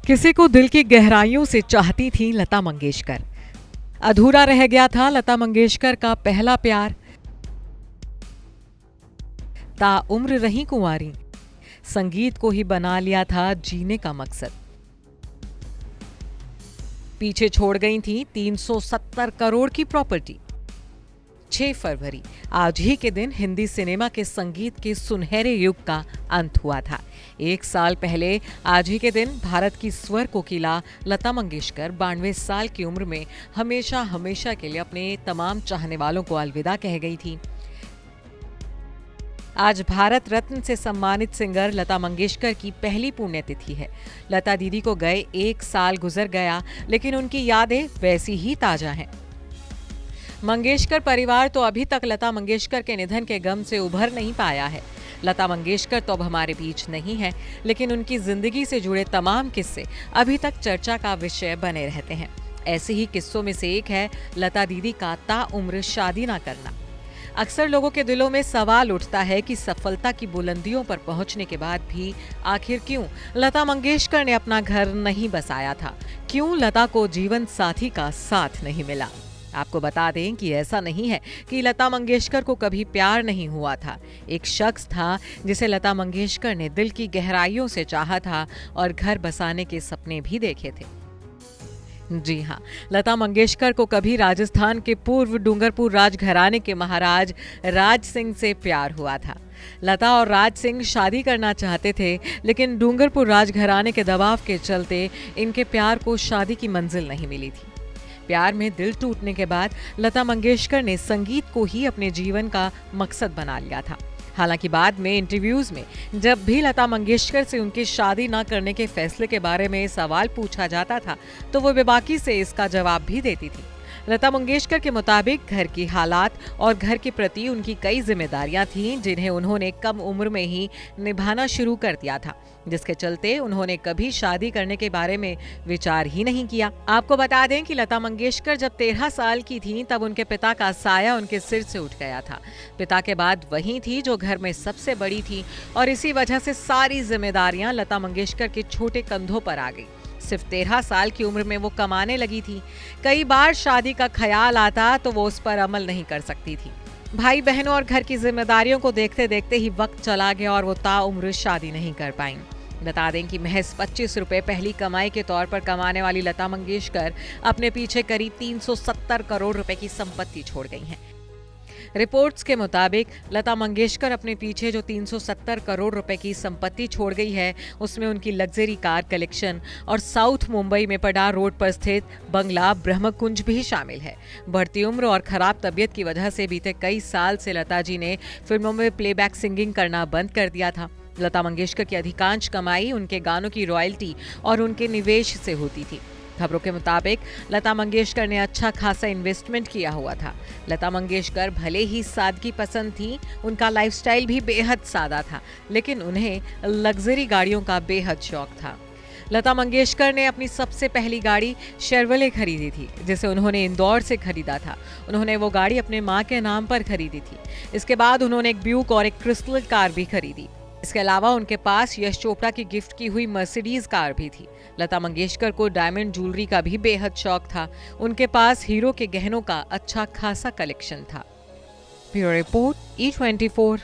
किसी को दिल की गहराइयों से चाहती थी लता मंगेशकर। अधूरा रह गया था लता मंगेशकर का पहला प्यार। ताउम्र रही कुंवारी, संगीत को ही बना लिया था जीने का मकसद। पीछे छोड़ गई थी 370 करोड़ की प्रॉपर्टी। 6 फरवरी आज ही के दिन हिंदी सिनेमा के संगीत के सुनहरे युग का अंत हुआ था। 1 साल पहले आज ही के दिन भारत की स्वर कोकिला लता मंगेशकर 92 साल की उम्र में हमेशा हमेशा के लिए अपने तमाम चाहने वालों को अलविदा कह गई थी। आज भारत रत्न से सम्मानित सिंगर लता मंगेशकर की पहली पुण्यतिथि है। लता दीदी को गए 1 साल गुजर गया, लेकिन उनकी यादें वैसी ही ताजा हैं। मंगेशकर परिवार तो अभी तक लता मंगेशकर के निधन के गम से उभर नहीं पाया है। लता मंगेशकर तो अब हमारे बीच नहीं है, लेकिन उनकी जिंदगी से जुड़े तमाम किस्से अभी तक चर्चा का विषय बने रहते हैं। ऐसे ही किस्सों में से एक है लता दीदी का ताउम्र शादी ना करना। अक्सर लोगों के दिलों में सवाल उठता है कि सफलता की बुलंदियों पर पहुंचने के बाद भी आखिर क्यों लता मंगेशकर ने अपना घर नहीं बसाया था? क्यों लता को जीवन साथी का साथ नहीं मिला? आपको बता दें कि ऐसा नहीं है कि लता मंगेशकर को कभी प्यार नहीं हुआ था। एक शख्स था जिसे लता मंगेशकर ने दिल की गहराइयों से चाहा था और घर बसाने के सपने भी देखे थे। जी हाँ, लता मंगेशकर को कभी राजस्थान के पूर्व डूंगरपुर राजघराने के महाराज राज सिंह से प्यार हुआ था। लता और राज सिंह शादी करना चाहते थे, लेकिन डूंगरपुर राजघराने के दबाव के चलते इनके प्यार को शादी की मंजिल नहीं मिली थी। प्यार में दिल टूटने के बाद लता मंगेशकर ने संगीत को ही अपने जीवन का मकसद बना लिया था। हालांकि बाद में इंटरव्यूज में जब भी लता मंगेशकर से उनकी शादी न करने के फैसले के बारे में सवाल पूछा जाता था, तो वो बेबाकी से इसका जवाब भी देती थी। लता मंगेशकर के मुताबिक घर की हालात और घर के प्रति उनकी कई जिम्मेदारियां थीं, जिन्हें उन्होंने कम उम्र में ही निभाना शुरू कर दिया था, जिसके चलते उन्होंने कभी शादी करने के बारे में विचार ही नहीं किया। आपको बता दें कि लता मंगेशकर जब 13 साल की थीं, तब उनके पिता का साया उनके सिर से उठ गया था। पिता के बाद वही थी जो घर में सबसे बड़ी थी, और इसी वजह से सारी जिम्मेदारियां लता मंगेशकर के छोटे कंधों पर आ गई। सिर्फ 13 साल की उम्र में वो कमाने लगी थी। कई बार शादी का ख्याल आता तो वो उस पर अमल नहीं कर सकती थी। भाई बहनों और घर की जिम्मेदारियों को देखते देखते ही वक्त चला गया और वो ताउम्र शादी नहीं कर पाईं। बता दें कि महज 25 रुपए पहली कमाई के तौर पर कमाने वाली लता मंगेशकर अपने पीछे करीब 370 करोड़ रुपए की संपत्ति छोड़ गई हैं। रिपोर्ट्स के मुताबिक लता मंगेशकर अपने पीछे जो 370 करोड़ रुपए की संपत्ति छोड़ गई है, उसमें उनकी लग्जरी कार कलेक्शन और साउथ मुंबई में पडार रोड पर स्थित बंगला ब्रह्मकुंज भी शामिल है। बढ़ती उम्र और खराब तबीयत की वजह से बीते कई साल से लता जी ने फिल्मों में प्लेबैक सिंगिंग करना बंद कर दिया था। लता मंगेशकर की अधिकांश कमाई उनके गानों की रॉयल्टी और उनके निवेश से होती थी। खबरों के मुताबिक लता मंगेशकर ने अच्छा खासा इन्वेस्टमेंट किया हुआ था। लता मंगेशकर भले ही सादगी पसंद थी, उनका लाइफस्टाइल भी बेहद सादा था, लेकिन उन्हें लग्जरी गाड़ियों का बेहद शौक था। लता मंगेशकर ने अपनी सबसे पहली गाड़ी शेरवले खरीदी थी, जिसे उन्होंने इंदौर से खरीदा था। उन्होंने वो गाड़ी अपने मां के नाम पर खरीदी थी। इसके बाद उन्होंने एक ब्यूक और एक क्रिस्टल कार भी खरीदी। इसके अलावा उनके पास यश चोपड़ा की गिफ्ट की हुई मर्सिडीज कार भी थी। लता मंगेशकर को डायमंड ज्वेलरी का भी बेहद शौक था। उनके पास हीरो के गहनों का अच्छा खासा कलेक्शन था। Bureau report E24।